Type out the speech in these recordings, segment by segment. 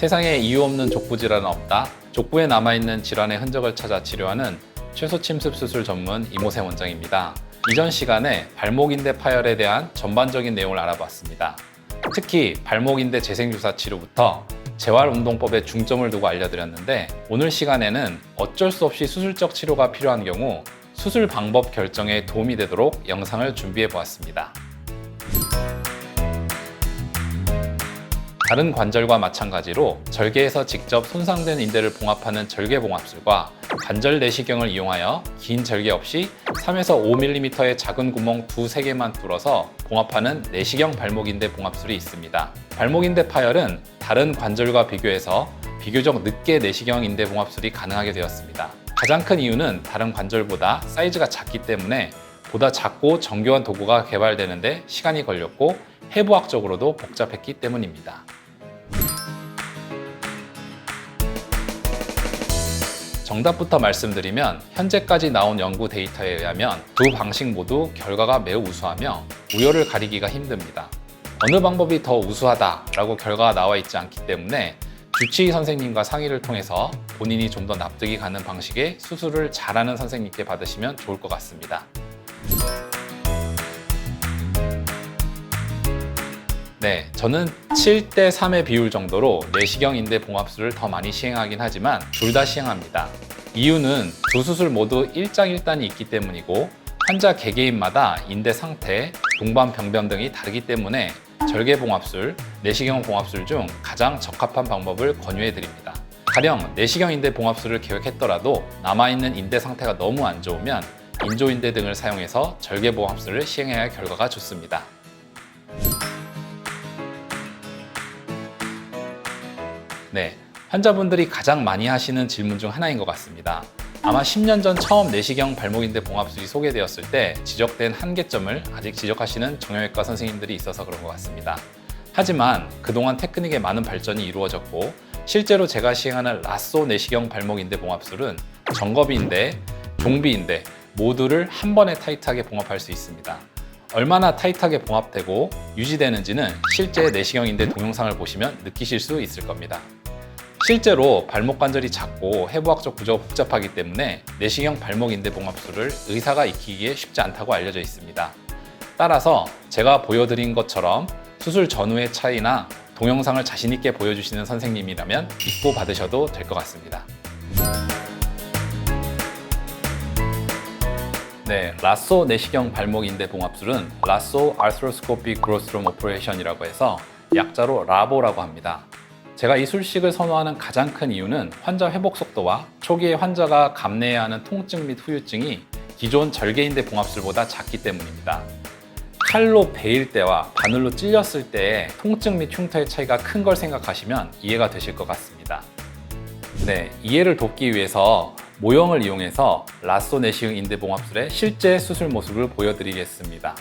세상에 이유 없는 족부 질환은 없다. 족부에 남아있는 질환의 흔적을 찾아 치료하는 최소침습 수술 전문 이모세 원장입니다. 이전 시간에 발목인대 파열에 대한 전반적인 내용을 알아봤습니다. 특히 발목인대 재생주사 치료부터 재활운동법에 중점을 두고 알려드렸는데, 오늘 시간에는 어쩔 수 없이 수술적 치료가 필요한 경우 수술 방법 결정에 도움이 되도록 영상을 준비해 보았습니다. 다른 관절과 마찬가지로 절개에서 직접 손상된 인대를 봉합하는 절개봉합술과 관절 내시경을 이용하여 긴 절개 없이 3에서 5mm의 작은 구멍 두세 개만 뚫어서 봉합하는 내시경 발목인대 봉합술이 있습니다. 발목인대 파열은 다른 관절과 비교해서 비교적 늦게 내시경 인대 봉합술이 가능하게 되었습니다. 가장 큰 이유는 다른 관절보다 사이즈가 작기 때문에 보다 작고 정교한 도구가 개발되는데 시간이 걸렸고 해부학적으로도 복잡했기 때문입니다. 정답부터 말씀드리면, 현재까지 나온 연구 데이터에 의하면 두 방식 모두 결과가 매우 우수하며 우열을 가리기가 힘듭니다. 어느 방법이 더 우수하다라고 결과가 나와 있지 않기 때문에 주치의 선생님과 상의를 통해서 본인이 좀 더 납득이 가는 방식의 수술을 잘하는 선생님께 받으시면 좋을 것 같습니다. 네, 저는 7:3의 비율 정도로 내시경 인대 봉합술을 더 많이 시행하긴 하지만 둘 다 시행합니다. 이유는 두 수술 모두 일장일단이 있기 때문이고, 환자 개개인마다 인대 상태, 동반 병변 등이 다르기 때문에 절개 봉합술, 내시경 봉합술 중 가장 적합한 방법을 권유해 드립니다. 가령 내시경 인대 봉합술을 계획했더라도 남아있는 인대 상태가 너무 안 좋으면 인조인대 등을 사용해서 절개 봉합술을 시행해야 결과가 좋습니다. 네, 환자분들이 가장 많이 하시는 질문 중 하나인 것 같습니다. 아마 10년 전 처음 내시경 발목인대 봉합술이 소개되었을 때 지적된 한계점을 아직 지적하시는 정형외과 선생님들이 있어서 그런 것 같습니다. 하지만 그동안 테크닉의 많은 발전이 이루어졌고, 실제로 제가 시행하는 라쏘 내시경 발목인대 봉합술은 정거비인대, 종비인대 모두를 한 번에 타이트하게 봉합할 수 있습니다. 얼마나 타이트하게 봉합되고 유지되는지는 실제 내시경 인대 동영상을 보시면 느끼실 수 있을 겁니다. 실제로 발목 관절이 작고 해부학적 구조가 복잡하기 때문에 내시경 발목 인대 봉합술을 의사가 익히기에 쉽지 않다고 알려져 있습니다. 따라서 제가 보여드린 것처럼 수술 전후의 차이나 동영상을 자신 있게 보여주시는 선생님이라면 믿고 받으셔도 될 것 같습니다. 네, 라쏘 내시경 발목 인대 봉합술은 라쏘 아르트로스코픽 그로스룸 오퍼레이션이라고 해서 약자로 라보라고 합니다. 제가 이 술식을 선호하는 가장 큰 이유는 환자 회복 속도와 초기에 환자가 감내해야 하는 통증 및 후유증이 기존 절개인대 봉합술보다 작기 때문입니다. 칼로 베일 때와 바늘로 찔렸을 때의 통증 및 흉터의 차이가 큰 걸 생각하시면 이해가 되실 것 같습니다. 네, 이해를 돕기 위해서 모형을 이용해서 라쏘 내시경 인대 봉합술의 실제 수술 모습을 보여드리겠습니다.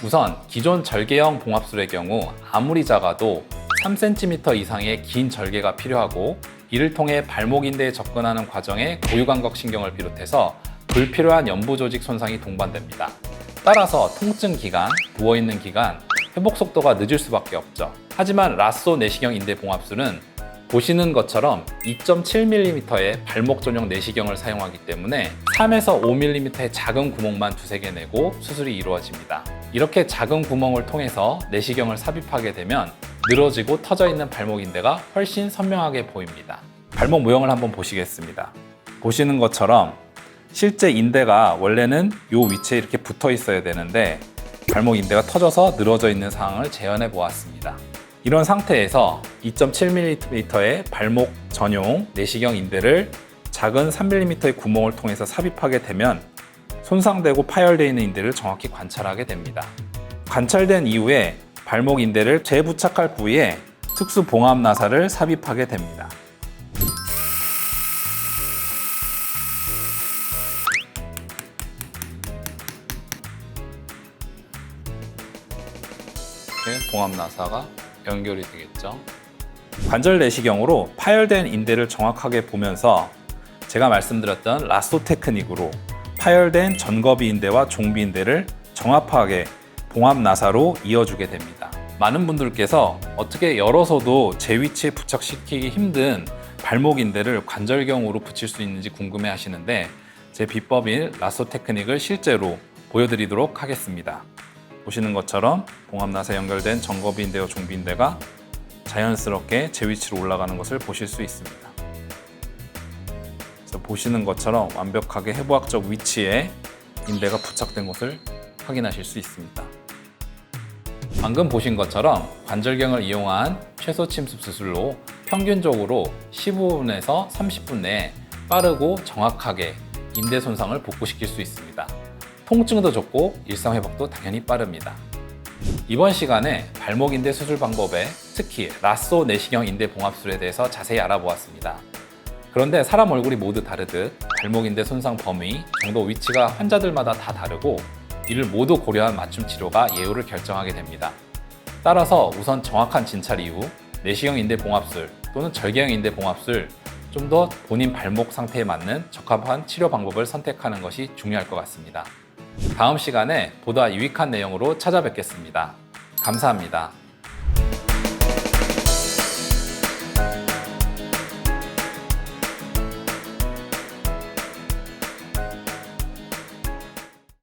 우선 기존 절개형 봉합술의 경우 아무리 작아도 3cm 이상의 긴 절개가 필요하고, 이를 통해 발목인대에 접근하는 과정에 고유감각신경을 비롯해서 불필요한 연부 조직 손상이 동반됩니다. 따라서 통증 기간, 부어있는 기간, 회복 속도가 늦을 수밖에 없죠. 하지만 라쏘 내시경 인대 봉합술은 보시는 것처럼 2.7mm의 발목 전용 내시경을 사용하기 때문에 3에서 5mm의 작은 구멍만 두세 개 내고 수술이 이루어집니다. 이렇게 작은 구멍을 통해서 내시경을 삽입하게 되면 늘어지고 터져 있는 발목인대가 훨씬 선명하게 보입니다. 발목 모형을 한번 보시겠습니다. 보시는 것처럼 실제 인대가 원래는 이 위치에 이렇게 붙어 있어야 되는데 발목인대가 터져서 늘어져 있는 상황을 재현해 보았습니다. 이런 상태에서 2.7mm의 발목 전용 내시경 인대를 작은 3mm의 구멍을 통해서 삽입하게 되면 손상되고 파열되어 있는 인대를 정확히 관찰하게 됩니다. 관찰된 이후에 발목 인대를 재부착할 부위에 특수 봉합 나사를 삽입하게 됩니다. 이렇게 봉합 나사가 연결이 되겠죠. 관절 내시경으로 파열된 인대를 정확하게 보면서 제가 말씀드렸던 라쏘 테크닉으로 파열된 전거비 인대와 종비 인대를 정합하게 봉합 나사로 이어주게 됩니다. 많은 분들께서 어떻게 열어서도 제 위치에 부착시키기 힘든 발목 인대를 관절경으로 붙일 수 있는지 궁금해 하시는데 제 비법인 라쏘 테크닉을 실제로 보여드리도록 하겠습니다. 보시는 것처럼 봉합낫에 연결된 정거비인대와 종비인대가 자연스럽게 제 위치로 올라가는 것을 보실 수 있습니다. 그래서 보시는 것처럼 완벽하게 해부학적 위치에 인대가 부착된 것을 확인하실 수 있습니다. 방금 보신 것처럼 관절경을 이용한 최소 침습 수술로 평균적으로 15분에서 30분 내에 빠르고 정확하게 인대 손상을 복구시킬 수 있습니다. 통증도 적고 일상 회복도 당연히 빠릅니다. 이번 시간에 발목 인대 수술 방법에 특히 라쏘 내시경 인대 봉합술에 대해서 자세히 알아보았습니다. 그런데 사람 얼굴이 모두 다르듯 발목 인대 손상 범위, 정도 위치가 환자들마다 다 다르고 이를 모두 고려한 맞춤 치료가 예후를 결정하게 됩니다. 따라서 우선 정확한 진찰 이후 내시경 인대 봉합술 또는 절개형 인대 봉합술 좀 더 본인 발목 상태에 맞는 적합한 치료 방법을 선택하는 것이 중요할 것 같습니다. 다음 시간에 보다 유익한 내용으로 찾아뵙겠습니다. 감사합니다.